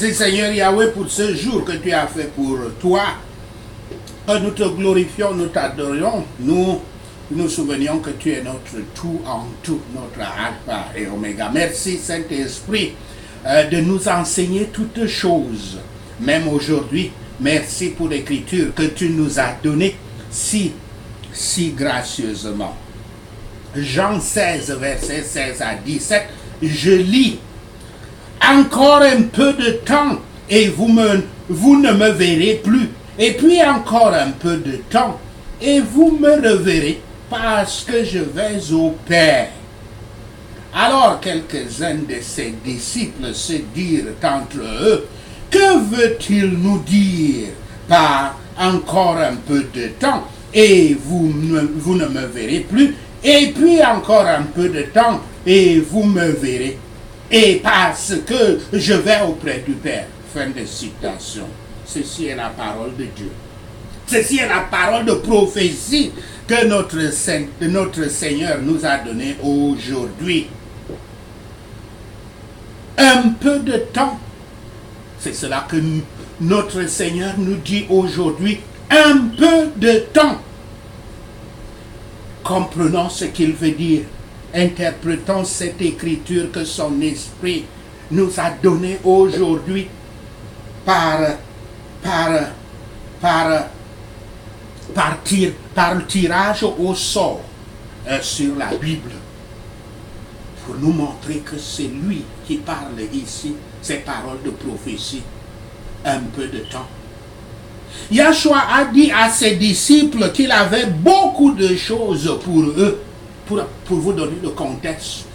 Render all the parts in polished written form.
Merci Seigneur Yahweh pour ce jour que tu as fait pour toi. Que nous te glorifions, nous t'adorions, nous nous souvenions que tu es notre tout en tout, notre Alpha et Oméga. Merci Saint-Esprit de nous enseigner toutes choses, même aujourd'hui. Merci pour l'écriture que tu nous as donnée si gracieusement. Jean 16, versets 16 à 17, je lis. Encore un peu de temps et vous ne me verrez plus. Et puis encore un peu de temps et vous me reverrez parce que je vais au Père. Alors quelques-uns de ses disciples se dirent entre eux, que veut-il nous dire par encore un peu de temps et vous ne me verrez plus, et puis encore un peu de temps et vous me verrez, et parce que je vais auprès du Père. Fin de citation. Ceci est la parole de Dieu. Ceci est la parole de prophétie que notre Seigneur nous a donnée aujourd'hui. Un peu de temps. C'est cela que notre Seigneur nous dit aujourd'hui. Un peu de temps. Comprenons ce qu'il veut dire. Interprétons cette écriture que son esprit nous a donnée aujourd'hui par le tirage au sort sur la Bible, pour nous montrer que c'est lui qui parle ici, ces paroles de prophétie. Un peu de temps. Yahshua a dit à ses disciples qu'il avait beaucoup de choses pour eux, pour vous donner le contexte,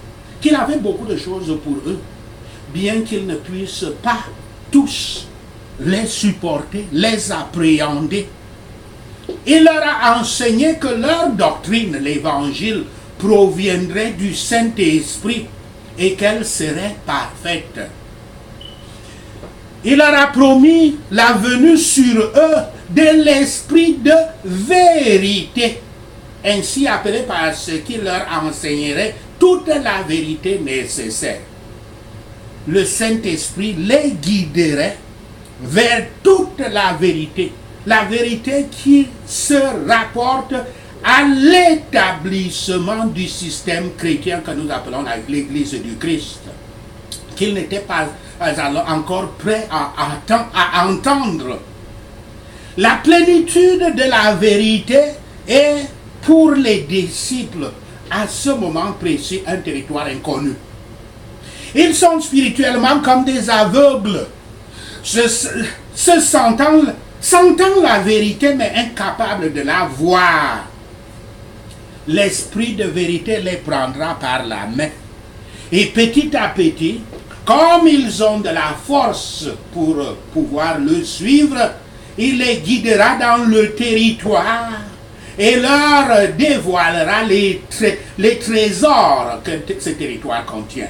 qu'il avait beaucoup de choses pour eux, bien qu'ils ne puissent pas tous les supporter, les appréhender. Il leur a enseigné que leur doctrine, l'évangile, proviendrait du Saint-Esprit et qu'elle serait parfaite. Il leur a promis la venue sur eux de l'esprit de vérité, ainsi appelé par ce qu'il leur enseignerait toute la vérité nécessaire. Le Saint-Esprit les guiderait vers toute la vérité qui se rapporte à l'établissement du système chrétien que nous appelons l'Église du Christ, qu'ils n'étaient pas encore prêts à entendre. La plénitude de la vérité est pour les disciples à ce moment précis un territoire inconnu. Ils sont spirituellement comme des aveugles, sentant la vérité mais incapables de la voir. L'esprit de vérité les prendra par la main. Et petit à petit, comme ils ont de la force pour pouvoir le suivre, il les guidera dans le territoire et leur dévoilera les trésors que ce territoire contient.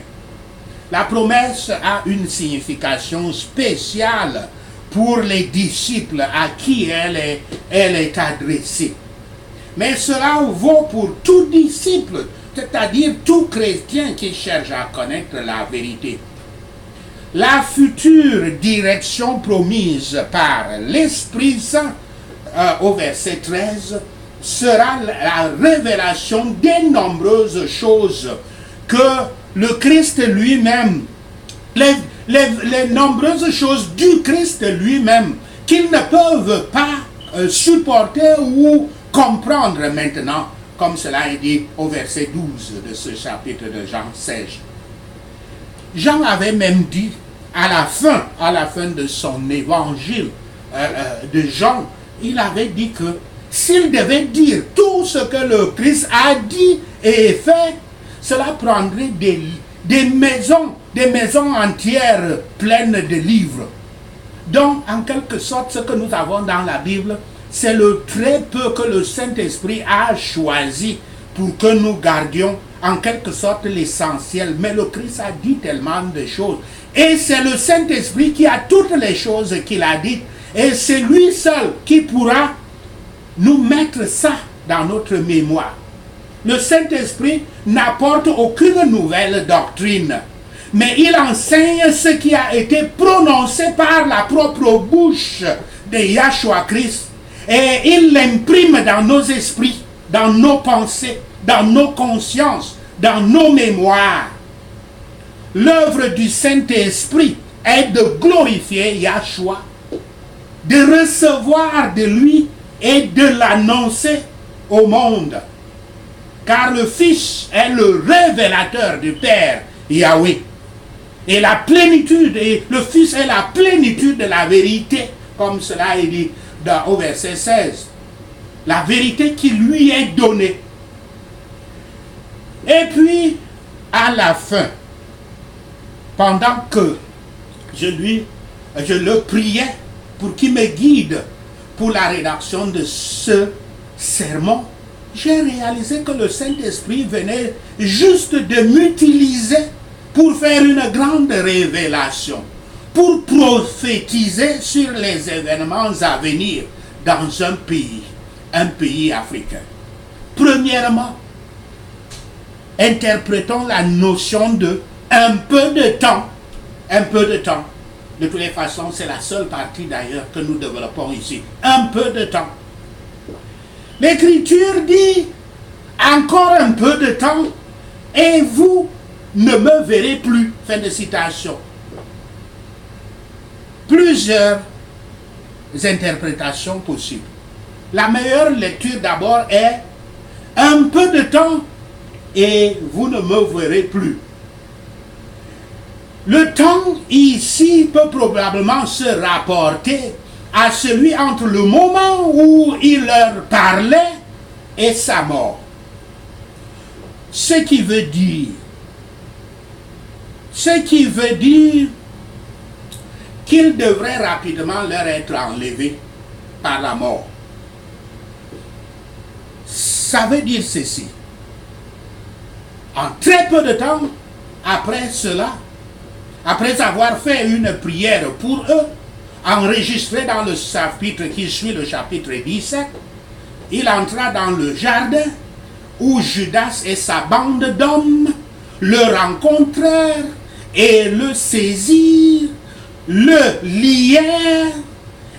La promesse a une signification spéciale pour les disciples à qui elle est adressée. Mais cela vaut pour tout disciple, c'est-à-dire tout chrétien qui cherche à connaître la vérité. La future direction promise par l'Esprit Saint au verset 13 sera la révélation des nombreuses choses que le Christ lui-même, les nombreuses choses du Christ lui-même qu'ils ne peuvent pas supporter ou comprendre maintenant, comme cela est dit au verset 12 de ce chapitre de Jean 16. Jean avait même dit à la fin de son évangile de Jean, il avait dit que s'il devait dire tout ce que le Christ a dit et fait, cela prendrait des maisons entières pleines de livres. Donc, en quelque sorte, ce que nous avons dans la Bible, c'est le très peu que le Saint-Esprit a choisi pour que nous gardions en quelque sorte l'essentiel. Mais le Christ a dit tellement de choses. Et c'est le Saint-Esprit qui a toutes les choses qu'il a dites. Et c'est lui seul qui pourra nous mettre ça dans notre mémoire. Le Saint-Esprit n'apporte aucune nouvelle doctrine. mais il enseigne ce qui a été prononcé par la propre bouche de Yahshua Christ. Et il l'imprime dans nos esprits, dans nos pensées, dans nos consciences, dans nos mémoires. L'œuvre du Saint-Esprit est de glorifier Yahshua, de recevoir de lui et de l'annoncer au monde. Car le Fils est le révélateur du Père Yahweh. Et la plénitude, et le Fils est la plénitude de la vérité, comme cela est dit au verset 16. La vérité qui lui est donnée. Et puis, à la fin, pendant que je le priais pour qu'il me guide pour la rédaction de ce sermon, j'ai réalisé que le Saint-Esprit venait juste de m'utiliser pour faire une grande révélation, pour prophétiser sur les événements à venir dans un pays africain. Premièrement, interprétons la notion de un peu de temps. Un peu de temps. De toutes les façons, c'est la seule partie d'ailleurs que nous développons ici. Un peu de temps. L'Écriture dit encore un peu de temps et vous ne me verrez plus. Fin de citation. Plusieurs interprétations possibles. La meilleure lecture d'abord est un peu de temps et vous ne me verrez plus. Le temps ici peut probablement se rapporter à celui entre le moment où il leur parlait et sa mort. Ce qui veut dire qu'il devrait rapidement leur être enlevé par la mort. Ça veut dire ceci. En très peu de temps, après cela, après avoir fait une prière pour eux, enregistrée dans le chapitre qui suit le chapitre 17, il entra dans le jardin où Judas et sa bande d'hommes le rencontrèrent et le saisirent, le lièrent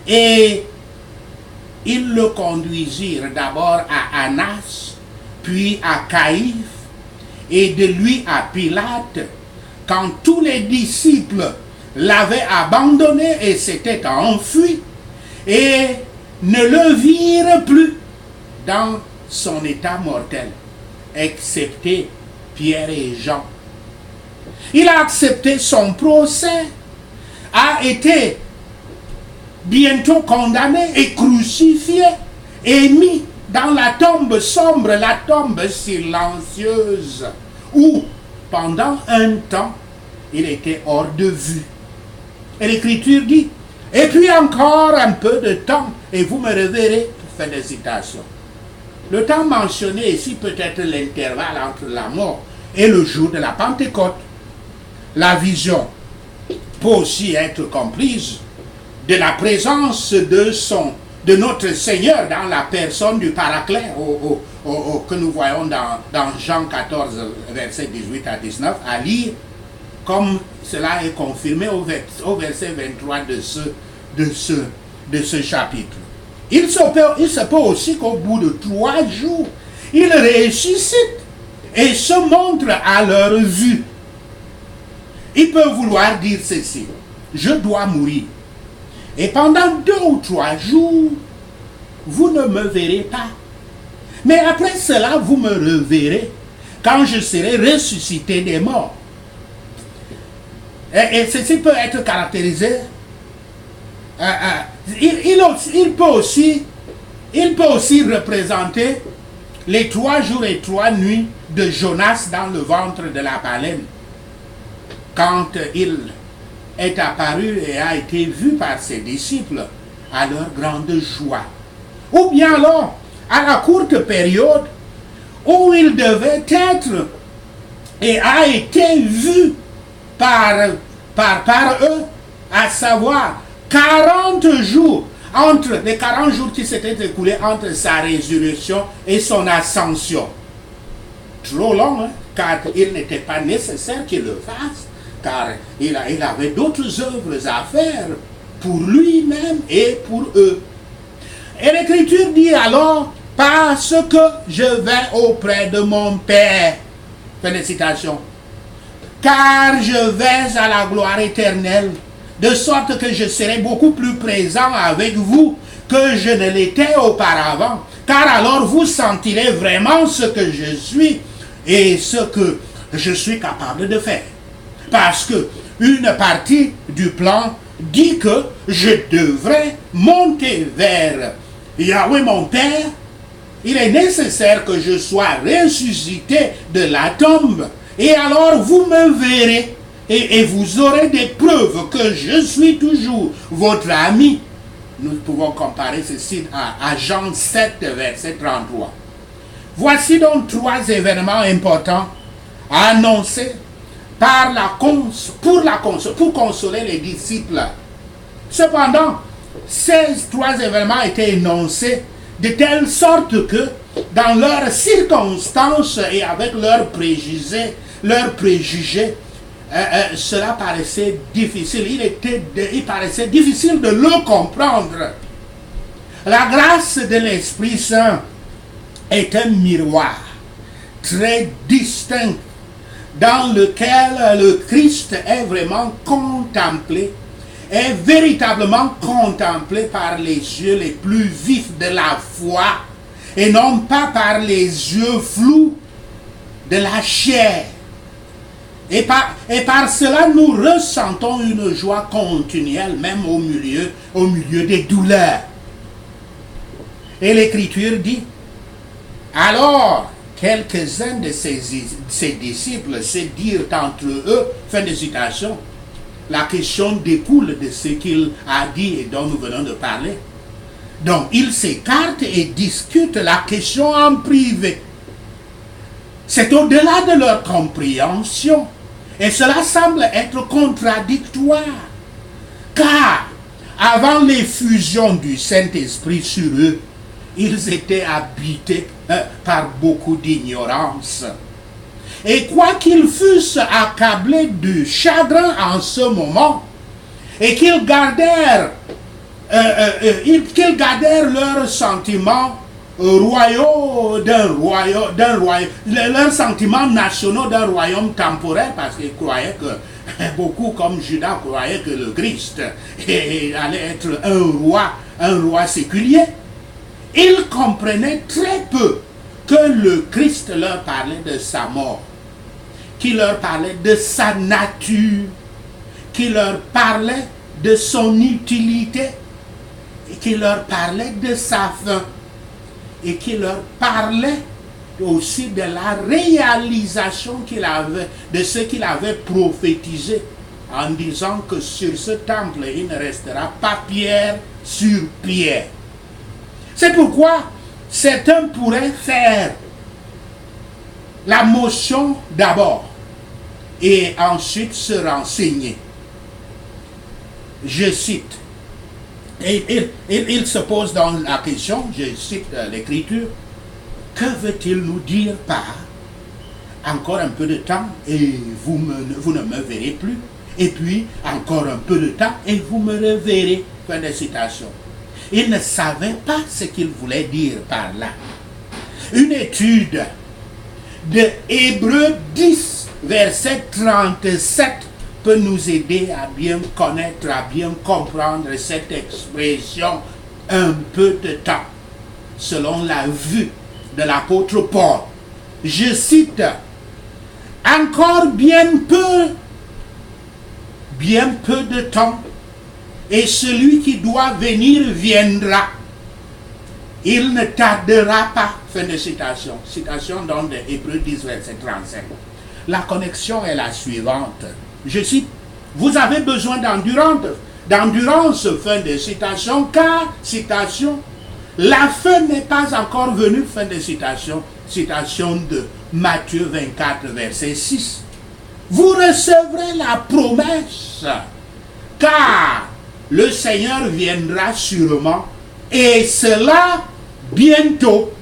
et ils le conduisirent d'abord à Annas, puis à Caïphe et de lui à Pilate. Quand tous les disciples l'avaient abandonné et s'étaient enfuis et ne le virent plus dans son état mortel, excepté Pierre et Jean. Il a accepté son procès, a été bientôt condamné et crucifié et mis dans la tombe sombre, la tombe silencieuse, où pendant un temps, il était hors de vue. Et l'Écriture dit, et puis encore un peu de temps, et vous me reverrez. Fin de citation. Le temps mentionné ici peut être l'intervalle entre la mort et le jour de la Pentecôte. La vision peut aussi être comprise de la présence de notre Seigneur dans la personne du Paraclet que nous voyons dans Jean 14, versets 18 à 19, à lire, comme cela est confirmé au verset 23 de ce chapitre. Il se peut aussi qu'au bout de 3 jours, il ressuscite et se montre à leur vue. Il peut vouloir dire ceci: je dois mourir. Et pendant 2 ou 3 jours, vous ne me verrez pas. Mais après cela, vous me reverrez quand je serai ressuscité des morts. Et ceci peut être caractérisé. Il peut aussi représenter les 3 jours et 3 nuits de Jonas dans le ventre de la baleine, quand il est apparu et a été vu par ses disciples à leur grande joie. Ou bien alors, à la courte période où il devait être et a été vu par eux, à savoir 40 jours, entre les 40 jours qui s'étaient écoulés entre sa résurrection et son ascension. Trop long, hein, car il n'était pas nécessaire qu'il le fasse, car il avait d'autres œuvres à faire pour lui-même et pour eux. Et l'Écriture dit alors, parce que je vais auprès de mon Père, fin de citation, car je vais à la gloire éternelle, de sorte que je serai beaucoup plus présent avec vous que je ne l'étais auparavant, car alors vous sentirez vraiment ce que je suis et ce que je suis capable de faire. Parce que une partie du plan dit que je devrais monter vers Yahweh mon Père. Il est nécessaire que je sois ressuscité de la tombe. Et alors vous me verrez et vous aurez des preuves que je suis toujours votre ami. Nous pouvons comparer ceci à Jean 7, verset 33. Voici donc 3 événements importants annoncés pour consoler les disciples. Cependant, ces 3 événements étaient énoncés de telle sorte que dans leurs circonstances et avec leurs préjugés, cela paraissait difficile. Il paraissait difficile de le comprendre. La grâce de l'Esprit Saint est un miroir très distinct dans lequel le Christ est vraiment contemplé, est véritablement contemplé par les yeux les plus vifs de la foi et non pas par les yeux flous de la chair. Et par cela, nous ressentons une joie continuelle, même au milieu des douleurs. Et l'Écriture dit, alors, quelques-uns de ses disciples se dirent entre eux, fin de citation, la question découle de ce qu'il a dit et dont nous venons de parler. Donc, ils s'écartent et discutent la question en privé. C'est au-delà de leur compréhension. Et cela semble être contradictoire. Car, avant l'effusion du Saint-Esprit sur eux, ils étaient habités par beaucoup d'ignorance. Et quoi qu'ils fussent accablés de chagrin en ce moment, et qu'ils gardèrent leurs sentiments royaux leurs sentiments nationaux d'un royaume temporaire, parce qu'ils croyaient que, beaucoup comme Judas croyaient que le Christ allait être un roi séculier. Ils comprenaient très peu que le Christ leur parlait de sa mort, qui leur parlait de sa nature, qui leur parlait de son utilité, et qui leur parlait de sa fin, et qui leur parlait aussi de la réalisation qu'il avait, de ce qu'il avait prophétisé, en disant que sur ce temple, il ne restera pas pierre sur pierre. C'est pourquoi certains pourraient faire la motion d'abord et ensuite se renseigner. Je cite, et il se pose dans la question, je cite l'Écriture, que veut-il nous dire par encore un peu de temps et vous ne me verrez plus, et puis encore un peu de temps et vous me reverrez. Fin de citation. Il ne savait pas ce qu'il voulait dire par là. Une étude de Hébreux 10, verset 37 peut nous aider à bien connaître, à bien comprendre cette expression un peu de temps, selon la vue de l'apôtre Paul. Je cite, encore bien peu de temps, et celui qui doit venir viendra. Il ne tardera pas. Fin de citation. Citation dans Hébreux 10, verset 35. La connexion est la suivante. Je cite, vous avez besoin d'endurance, fin de citation, car, citation, la fin n'est pas encore venue, fin de citation, citation de Matthieu 24, verset 6. Vous recevrez la promesse, car le Seigneur viendra sûrement, et cela bientôt.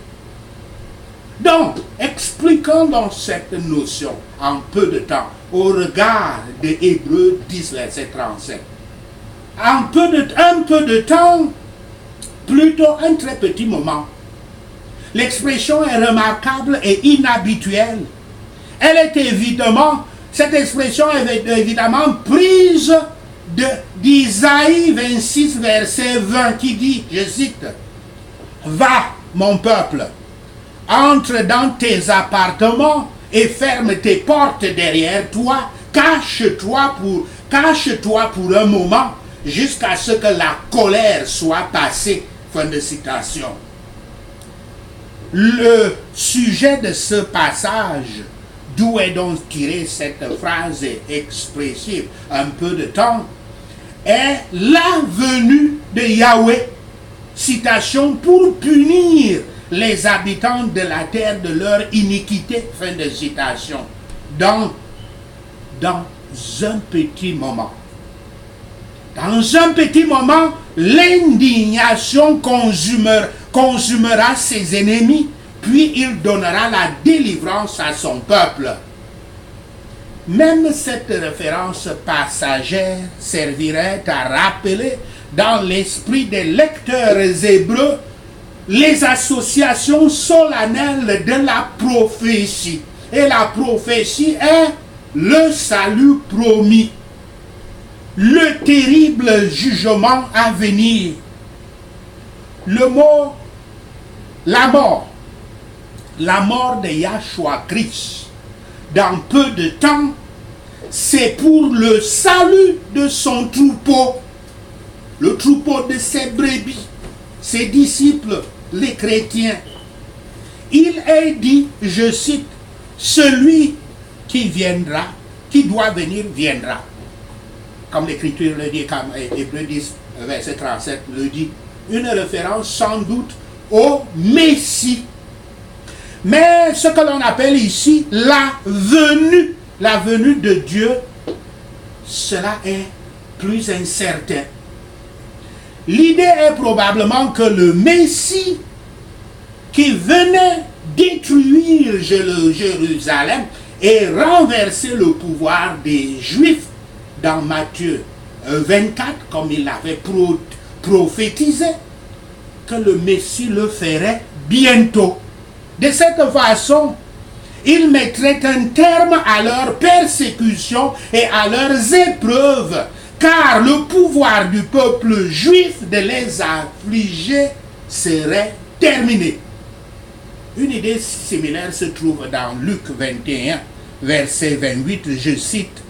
Donc, expliquons donc cette notion en peu de temps au regard de Hébreux 10, verset 37. Un peu de temps, plutôt un très petit moment. L'expression est remarquable et inhabituelle. Cette expression est évidemment prise d'Isaïe 26, verset 20, qui dit, je cite, « Va, mon peuple, entre dans tes appartements et ferme tes portes derrière toi, cache-toi pour un moment, jusqu'à ce que la colère soit passée. » Fin de citation. Le sujet de ce passage, d'où est donc tirée cette phrase expressive, un peu de temps, est la venue de Yahweh, citation, pour punir les habitants de la terre de leur iniquité, fin de citation, dans un petit moment. Dans un petit moment, l'indignation consumera ses ennemis, puis il donnera la délivrance à son peuple. Même cette référence passagère servirait à rappeler dans l'esprit des lecteurs hébreux les associations solennelles de la prophétie. Et la prophétie est le salut promis, le terrible jugement à venir. Le mot, la mort de Yahshua Christ, dans peu de temps, c'est pour le salut de son troupeau, le troupeau de ses brebis, ses disciples, les chrétiens. Il est dit, je cite, celui qui viendra, qui doit venir, viendra. Comme l'Écriture le dit, comme Hébreux 10, verset 37 le dit, une référence sans doute au Messie. Mais ce que l'on appelle ici la venue de Dieu, cela est plus incertain. L'idée est probablement que le Messie qui venait détruire Jérusalem et renverser le pouvoir des Juifs dans Matthieu 24, comme il l'avait prophétisé, que le Messie le ferait bientôt. De cette façon, il mettrait un terme à leur persécution et à leurs épreuves, car le pouvoir du peuple juif de les affliger serait terminé. Une idée similaire se trouve dans Luc 21, verset 28, je cite,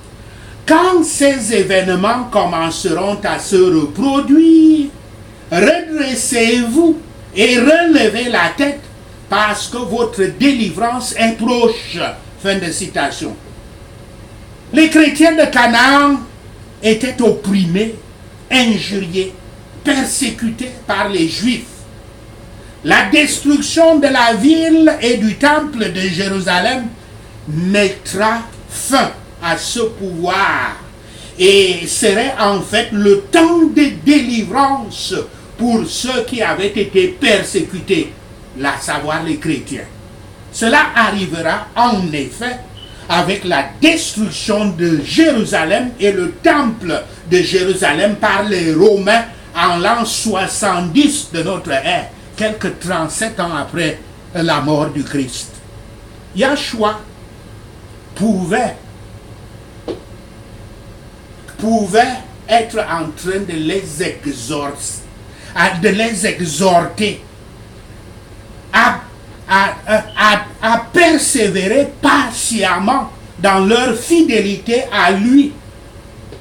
« Quand ces événements commenceront à se reproduire, redressez-vous et relevez la tête, parce que votre délivrance est proche. » Fin de citation. Les chrétiens de Canaan étaient opprimés, injuriés, persécutés par les Juifs. La destruction de la ville et du temple de Jérusalem mettra fin à ce pouvoir et serait en fait le temps de délivrance pour ceux qui avaient été persécutés, à savoir les chrétiens. Cela arrivera en effet avec la destruction de Jérusalem et le temple de Jérusalem par les Romains en l'an 70 de notre ère, quelques 37 ans après la mort du Christ. Yahshua pouvait être en train de les exhorter à persévérer patiemment dans leur fidélité à lui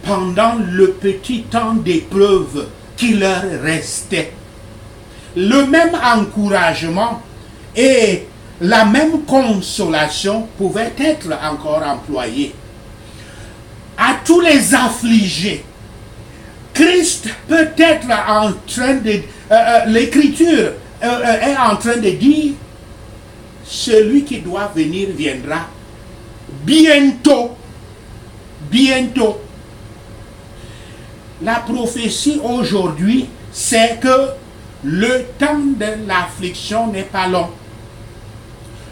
pendant le petit temps d'épreuve qui leur restait. Le même encouragement et la même consolation pouvaient être encore employés. À tous les affligés, Christ peut être en train de... l'Écriture est en train de dire, celui qui doit venir viendra bientôt. Bientôt. La prophétie aujourd'hui, c'est que le temps de l'affliction n'est pas long.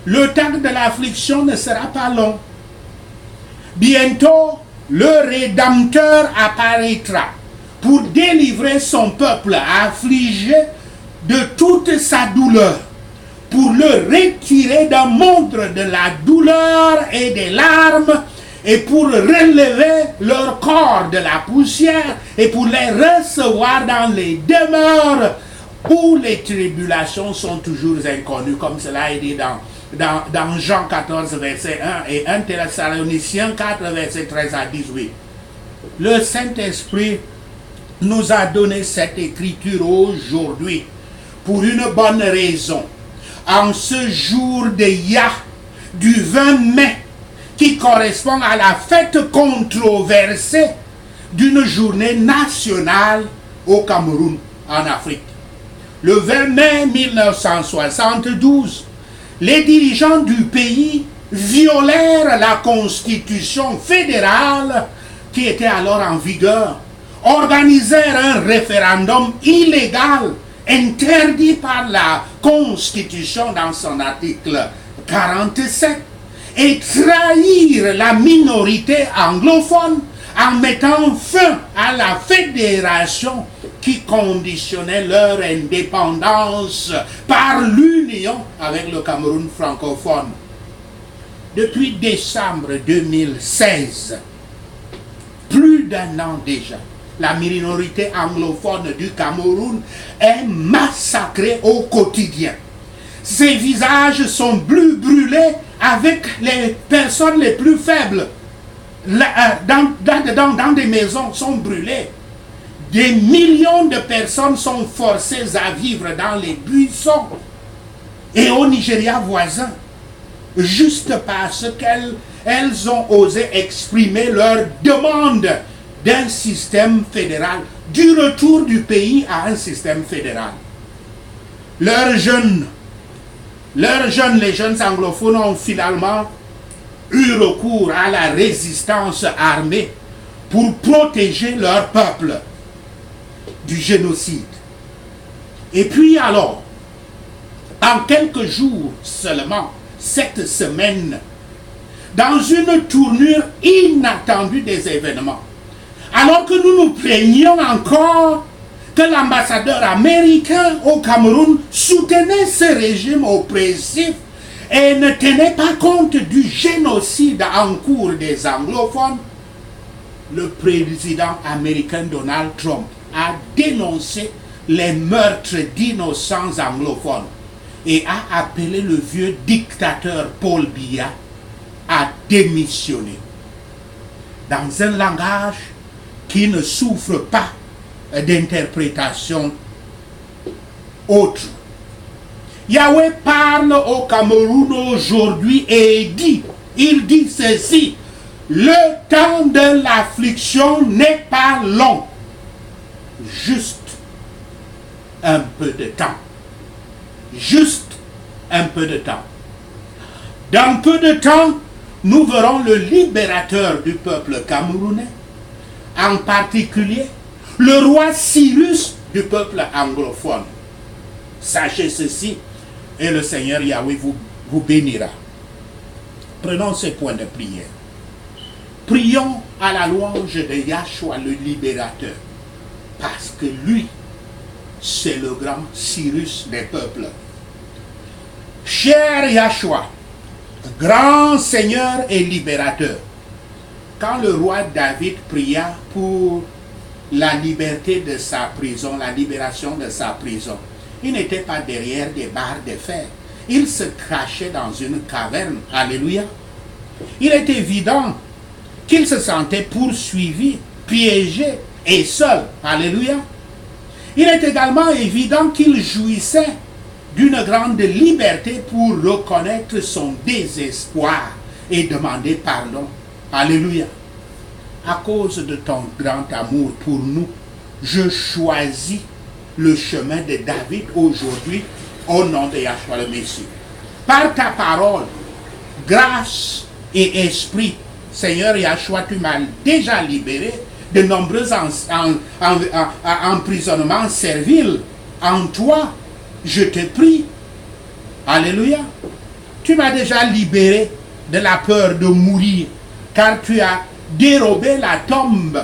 le temps de l'affliction ne sera pas long. Bientôt, le Rédempteur apparaîtra pour délivrer son peuple affligé de toute sa douleur, pour le retirer d'un monde de la douleur et des larmes, et pour relever leur corps de la poussière, et pour les recevoir dans les demeures où les tribulations sont toujours inconnues, comme cela est dit dans Jean 14, verset 1 et 1 Thessaloniciens 4, verset 13 à 18. Le Saint-Esprit nous a donné cette écriture aujourd'hui pour une bonne raison. En ce jour de Yah du 20 mai, qui correspond à la fête controversée d'une journée nationale au Cameroun, en Afrique. Le 20 mai 1972, les dirigeants du pays violèrent la constitution fédérale qui était alors en vigueur, organisèrent un référendum illégal interdit par la Constitution dans son article 47 et trahirent la minorité anglophone en mettant fin à la fédération qui conditionnait leur indépendance par l'union avec le Cameroun francophone. Depuis décembre 2016, plus d'un an déjà, la minorité anglophone du Cameroun est massacrée au quotidien. Ses visages sont brûlés avec les personnes les plus faibles. Dans des maisons sont brûlées. Des millions de personnes sont forcées à vivre dans les buissons et au Nigeria voisin, juste parce qu'elles ont osé exprimer leur demande d'un système fédéral, du retour du pays à un système fédéral. Les jeunes anglophones ont finalement eu recours à la résistance armée pour protéger leur peuple du génocide. Et puis alors, en quelques jours seulement, cette semaine, dans une tournure inattendue des événements, alors que nous nous plaignions encore que l'ambassadeur américain au Cameroun soutenait ce régime oppressif et ne tenait pas compte du génocide en cours des anglophones, le président américain Donald Trump a dénoncé les meurtres d'innocents anglophones et a appelé le vieux dictateur Paul Biya à démissionner dans un langage qui ne souffre pas d'interprétation autre. Yahweh parle au Cameroun aujourd'hui et il dit ceci: le temps de l'affliction n'est pas long, juste un peu de temps. Juste un peu de temps. Dans peu de temps, nous verrons le libérateur du peuple camerounais, en particulier le roi Cyrus du peuple anglophone. Sachez ceci, et le Seigneur Yahweh vous bénira. Prenons ce point de prière. Prions à la louange de Yahshua le libérateur, parce que lui, c'est le grand Cyrus des peuples. Cher Yahshua, grand Seigneur et libérateur, quand le roi David pria pour la liberté de sa prison, la libération de sa prison, il n'était pas derrière des barres de fer. Il se cachait dans une caverne. Alléluia. Il est évident qu'il se sentait poursuivi, piégé et seul. Alléluia. Il est également évident qu'il jouissait d'une grande liberté pour reconnaître son désespoir et demander pardon. Alléluia. À cause de ton grand amour pour nous, je choisis le chemin de David aujourd'hui au nom de Yahshua le Messie. Par ta parole, grâce et esprit, Seigneur Yahshua, tu m'as déjà libéré de nombreux emprisonnements serviles. En toi, je te prie. Alléluia. Tu m'as déjà libéré de la peur de mourir, car tu as dérobé la tombe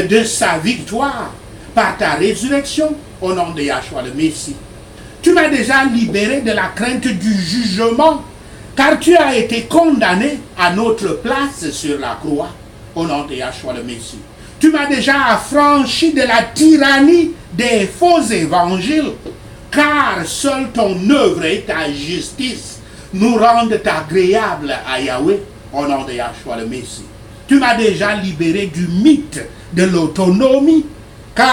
de sa victoire par ta résurrection au nom de Yahshua le Messie. Tu m'as déjà libéré de la crainte du jugement, car tu as été condamné à notre place sur la croix au nom de Yahshua le Messie. Tu m'as déjà affranchi de la tyrannie des faux évangiles, car seule ton œuvre et ta justice nous rendent agréables à Yahweh au nom de Yahshua le Messie. Tu m'as déjà libéré du mythe de l'autonomie, car